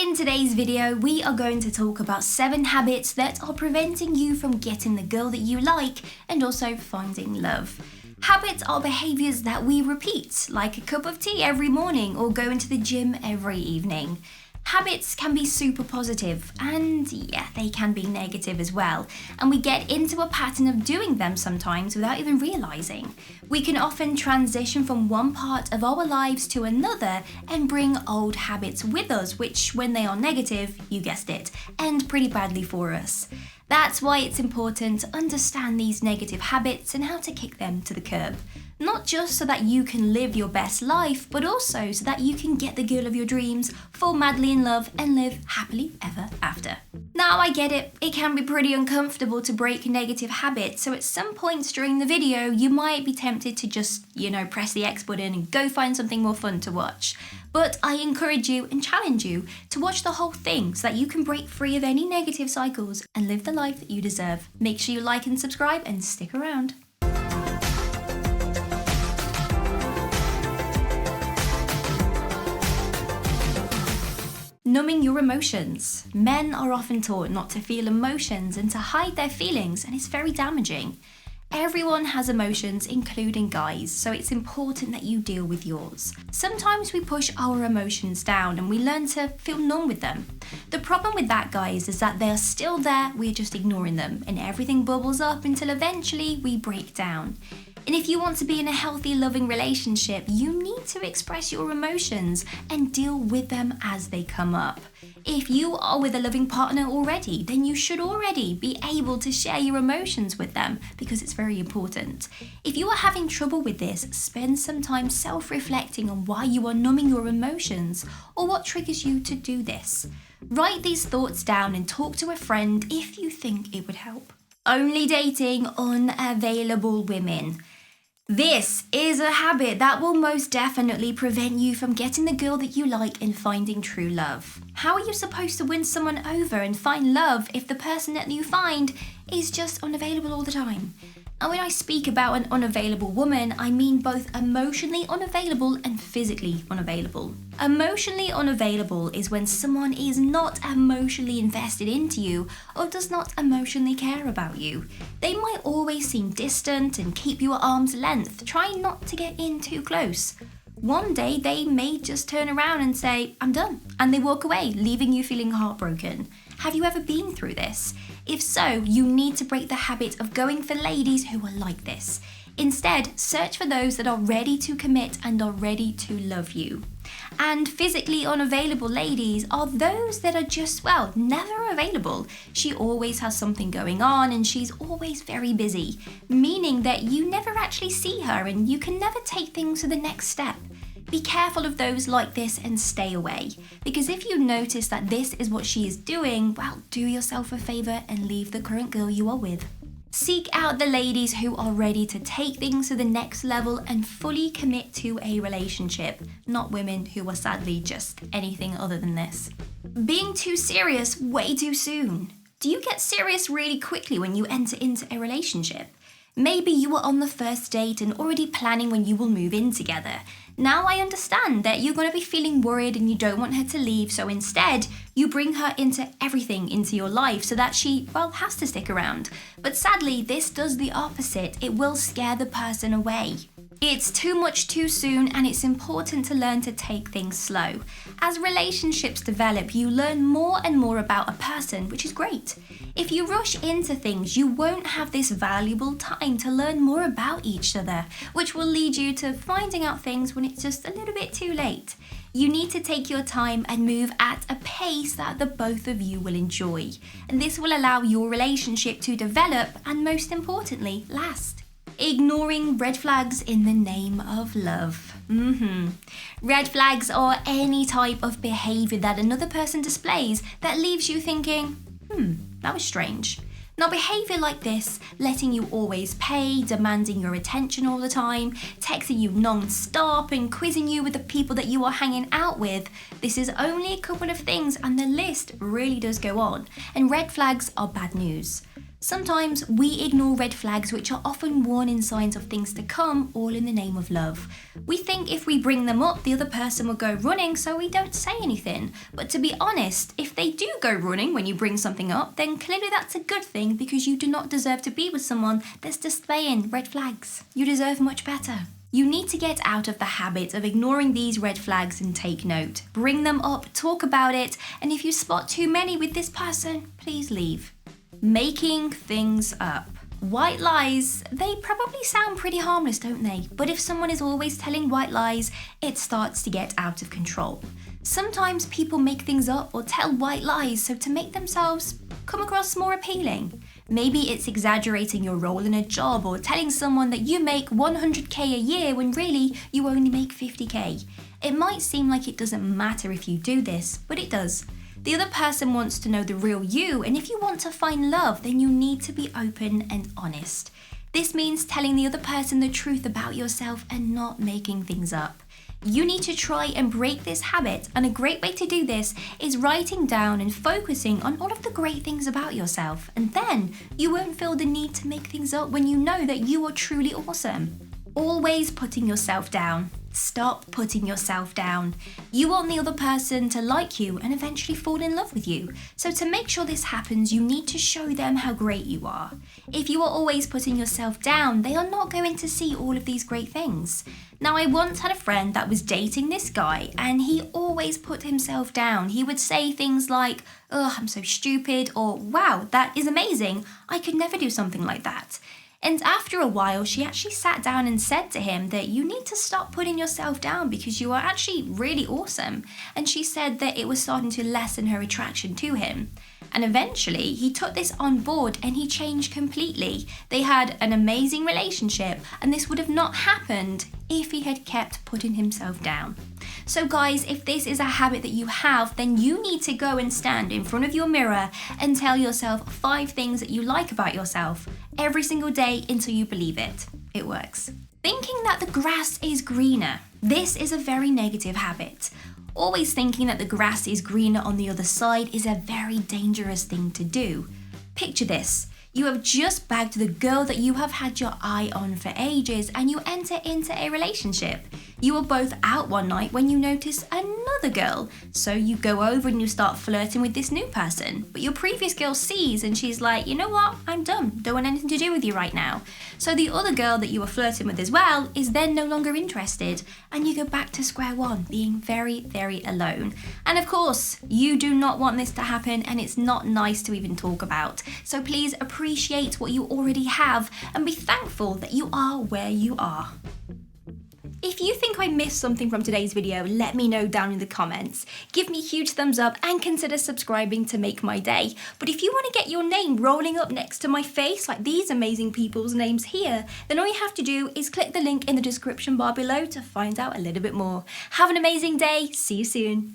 In today's video, we are going to talk about 7 habits that are preventing you from getting the girl that you like and also finding love. Habits are behaviours that we repeat, like a cup of tea every morning or going to the gym every evening. Habits can be super positive and they can be negative as well, and we get into a pattern of doing them sometimes without even realising. We can often transition from one part of our lives to another and bring old habits with us, which when they are negative, you guessed it, end pretty badly for us. That's why it's important to understand these negative habits and how to kick them to the curb. Not just so that you can live your best life, but also so that you can get the girl of your dreams, fall madly in love, and live happily ever after. Now I get it can be pretty uncomfortable to break negative habits, so at some points during the video, you might be tempted to just, press the X button and go find something more fun to watch. But I encourage you and challenge you to watch the whole thing so that you can break free of any negative cycles and live the life that you deserve. Make sure you like and subscribe and stick around. Numbing your emotions. Men are often taught not to feel emotions and to hide their feelings, and it's very damaging. Everyone has emotions, including guys, so it's important that you deal with yours. Sometimes we push our emotions down and we learn to feel numb with them. The problem with that, guys, is that they're still there, we're just ignoring them, and everything bubbles up until eventually we break down. And if you want to be in a healthy, loving relationship, you need to express your emotions and deal with them as they come up. If you are with a loving partner already, then you should already be able to share your emotions with them because it's very important. If you are having trouble with this, spend some time self-reflecting on why you are numbing your emotions or what triggers you to do this. Write these thoughts down and talk to a friend if you think it would help. Only dating unavailable women. This is a habit that will most definitely prevent you from getting the girl that you like and finding true love. How are you supposed to win someone over and find love if the person that you find is just unavailable all the time? And when I speak about an unavailable woman, I mean both emotionally unavailable and physically unavailable. Emotionally unavailable is when someone is not emotionally invested into you or does not emotionally care about you. They might always seem distant and keep you at arm's length, trying not to get in too close. One day they may just turn around and say, "I'm done," and they walk away, leaving you feeling heartbroken. Have you ever been through this? If so, you need to break the habit of going for ladies who are like this. Instead, search for those that are ready to commit and are ready to love you. And physically unavailable ladies are those that are just, never available. She always has something going on and she's always very busy, meaning that you never actually see her and you can never take things to the next step. Be careful of those like this and stay away, because if you notice that this is what she is doing, do yourself a favour and leave the current girl you are with. Seek out the ladies who are ready to take things to the next level and fully commit to a relationship, not women who are sadly just anything other than this. Being too serious way too soon. Do you get serious really quickly when you enter into a relationship? Maybe you were on the first date and already planning when you will move in together. Now I understand that you're going to be feeling worried and you don't want her to leave, so instead you bring her into everything into your life so that she, has to stick around. But sadly, this does the opposite. It will scare the person away. It's too much too soon, and it's important to learn to take things slow. As relationships develop, you learn more and more about a person, which is great. If you rush into things, you won't have this valuable time to learn more about each other, which will lead you to finding out things when it's just a little bit too late. You need to take your time and move at a pace that the both of you will enjoy. And this will allow your relationship to develop and, most importantly, last. Ignoring red flags in the name of love. Red flags are any type of behaviour that another person displays that leaves you thinking, that was strange. Now, behaviour like this, letting you always pay, demanding your attention all the time, texting you non-stop and quizzing you with the people that you are hanging out with, this is only a couple of things and the list really does go on. And red flags are bad news. Sometimes we ignore red flags which are often warning signs of things to come, all in the name of love. We think if we bring them up, the other person will go running, so we don't say anything. But to be honest, if they do go running when you bring something up, then clearly that's a good thing, because you do not deserve to be with someone that's displaying red flags. You deserve much better. You need to get out of the habit of ignoring these red flags and take note. Bring them up, talk about it, and if you spot too many with this person, please leave. Making things up. White lies, they probably sound pretty harmless, don't they? But if someone is always telling white lies, it starts to get out of control. Sometimes people make things up or tell white lies so to make themselves come across more appealing. Maybe it's exaggerating your role in a job or telling someone that you make 100k a year when really you only make 50k. It might seem like it doesn't matter if you do this, but it does. The other person wants to know the real you, and if you want to find love, then you need to be open and honest. This means telling the other person the truth about yourself and not making things up. You need to try and break this habit, and a great way to do this is writing down and focusing on all of the great things about yourself, and then you won't feel the need to make things up when you know that you are truly awesome. Always putting yourself down. Stop putting yourself down. You want the other person to like you and eventually fall in love with you. So to make sure this happens, you need to show them how great you are. If you are always putting yourself down, they are not going to see all of these great things. Now, I once had a friend that was dating this guy, and he always put himself down. He would say things like, "Oh, I'm so stupid," or "Wow, that is amazing. I could never do something like that." And after a while, she actually sat down and said to him that you need to stop putting yourself down because you are actually really awesome. And she said that it was starting to lessen her attraction to him. And eventually, he took this on board and he changed completely. They had an amazing relationship, and this would have not happened if he had kept putting himself down. So guys, if this is a habit that you have, then you need to go and stand in front of your mirror and tell yourself 5 things that you like about yourself every single day until you believe it. It works. Thinking that the grass is greener. This is a very negative habit. Always thinking that the grass is greener on the other side is a very dangerous thing to do. Picture this. You have just bagged the girl that you have had your eye on for ages, and you enter into a relationship. You are both out one night when you notice another girl. So you go over and you start flirting with this new person. But your previous girl sees and she's like, "You know what? I'm done. Don't want anything to do with you right now." So the other girl that you were flirting with as well is then no longer interested. And you go back to square one, being very, very alone. And of course, you do not want this to happen, and it's not nice to even talk about. So please appreciate what you already have and be thankful that you are where you are. If you think I missed something from today's video, let me know down in the comments. Give me a huge thumbs up and consider subscribing to make my day. But if you want to get your name rolling up next to my face, like these amazing people's names here, then all you have to do is click the link in the description bar below to find out a little bit more. Have an amazing day. See you soon.